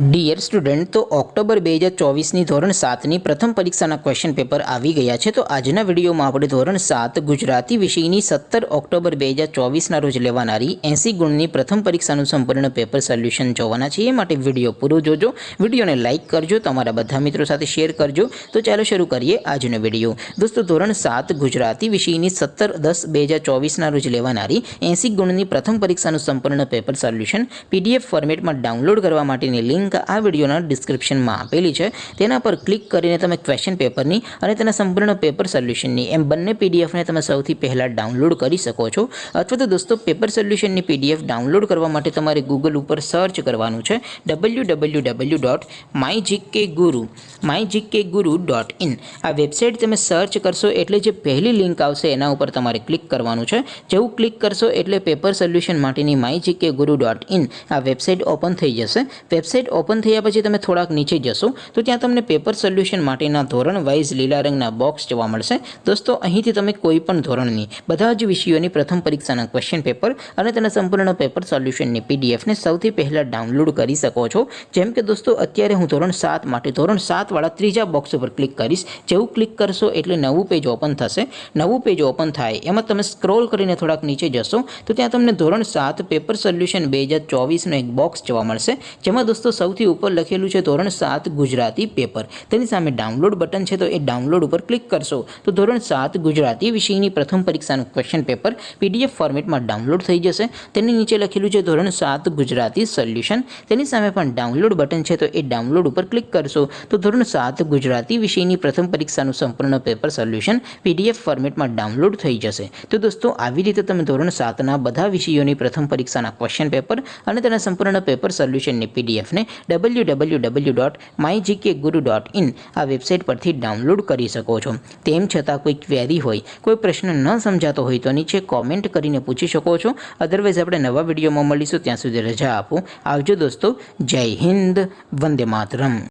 Dear student, તો October 2024ની ધોરણ 7ની પ્રથમ પરીક્ષાના ક્વેશ્ચન પેપર આવી ગયા છે। તો આજના વિડીયોમાં આપણે ધોરણ 7 ગુજરાતી વિષયની 17 ઓક્ટોબર 2024ના રોજ લેવાનારી 80 ગુણની પ્રથમ પરીક્ષાનું સંપૂર્ણ પેપર સોલ્યુશન જોવાના છીએ। એ માટે વિડીયો પૂરો જોજો, વિડીયોને લાઇક કરજો, તમારા બધા મિત્રો સાથે શેર કરજો। તો ચાલો શરૂ કરીએ આજનો વિડીયો। દોસ્તો, ધોરણ 7 ગુજરાતી વિષયની 17/10/2024ના રોજ લેવાનારી 80 ગુણની પ્રથમ પરીક્ષાનું સંપૂર્ણ પેપર સોલ્યુશન PDF ફોર્મેટમાં ડાઉનલોડ કરવા માટેની લિંક આ વિડીયોના ડિસ્ક્રિપ્શનમાં આપેલી છે। તેના પર ક્લિક કરીને તમે ક્વેશ્ચન પેપરની અને તેના સંપૂર્ણ પેપર સોલ્યુશનની એમ બંને પીડીએફને તમે સૌથી પહેલાં ડાઉનલોડ કરી શકો છો। અથવા તો દોસ્તો, પેપર સોલ્યુશનની PDF ડાઉનલોડ કરવા માટે તમારે ગૂગલ ઉપર સર્ચ કરવાનું છે www.mygkguru.in। આ વેબસાઇટ તમે સર્ચ કરશો એટલે જે પહેલી લિંક આવશે એના ઉપર તમારે ક્લિક કરવાનું છે। જેવું ક્લિક કરશો એટલે પેપર સોલ્યુશન માટેની mygkguru.in આ વેબસાઇટ ઓપન થઈ જશે। વેબસાઇટ ઓપન થયા પછી તમે થોડાક નીચે જશો તો ત્યાં તમને પેપર સોલ્યુશન માટેના ધોરણ વાઇઝ લીલા રંગના બોક્સ જોવા મળશે। દોસ્તો, અહીંથી તમે કોઈ પણ ધોરણની બધા જ વિષયોની પ્રથમ પરીક્ષાના ક્વેશ્ચન પેપર અને તેના સંપૂર્ણ પેપર સોલ્યુશનની પીડીએફને સૌથી પહેલાં ડાઉનલોડ કરી શકો છો। જેમ કે દોસ્તો, અત્યારે હું ધોરણ 7 માટે ધોરણ 7 વાળા ત્રીજા બોક્સ ઉપર ક્લિક કરીશ। જેવું ક્લિક કરશો એટલે નવું પેજ ઓપન થશે। નવું પેજ ઓપન થાય એમાં તમે સ્ક્રોલ કરીને થોડાક નીચે જશો તો ત્યાં તમને ધોરણ 7 પેપર સોલ્યુશન 2024નો એક બોક્સ જોવા મળશે, જેમાં દોસ્તો સૌથી ઉપર લખેલું છે ધોરણ 7 ગુજરાતી પેપર। તેની સામે ડાઉનલોડ બટન છે, તો એ ડાઉનલોડ ઉપર ક્લિક કરશો તો ધોરણ 7 ગુજરાતી વિષયની પ્રથમ પરીક્ષાનું ક્વેશ્ચન પેપર PDF ફોર્મેટમાં ડાઉનલોડ થઈ જશે। તેની નીચે લખેલું છે ધોરણ 7 ગુજરાતી સોલ્યુશન। તેની સામે પણ ડાઉનલોડ બટન છે, તો એ ડાઉનલોડ ઉપર ક્લિક કરશો તો ધોરણ 7 ગુજરાતી વિષયની પ્રથમ પરીક્ષાનું સંપૂર્ણ પેપર સોલ્યુશન PDF ફોર્મેટમાં ડાઉનલોડ થઈ જશે। તો દોસ્તો, આવી રીતે તમે ધોરણ 7ના બધા વિષયોની પ્રથમ પરીક્ષાના ક્વેશ્ચન પેપર અને તેના સંપૂર્ણ પેપર સોલ્યુશનની પીડીએફને www.mygkguru.in આ વેબસાઇટ પરથી ડાઉનલોડ કરી શકો છો। તેમ છતાં કોઈ ક્વેરી હોય, કોઈ પ્રશ્ન ન સમજાતો હોય તો નીચે કોમેન્ટ કરીને પૂછી શકો છો। અદરવાઇઝ આપણે નવા વિડીયોમાં મળીશું, ત્યાં સુધી રજા આપો। આવજો દોસ્તો, જય હિન્દ, વંદે માતરમ।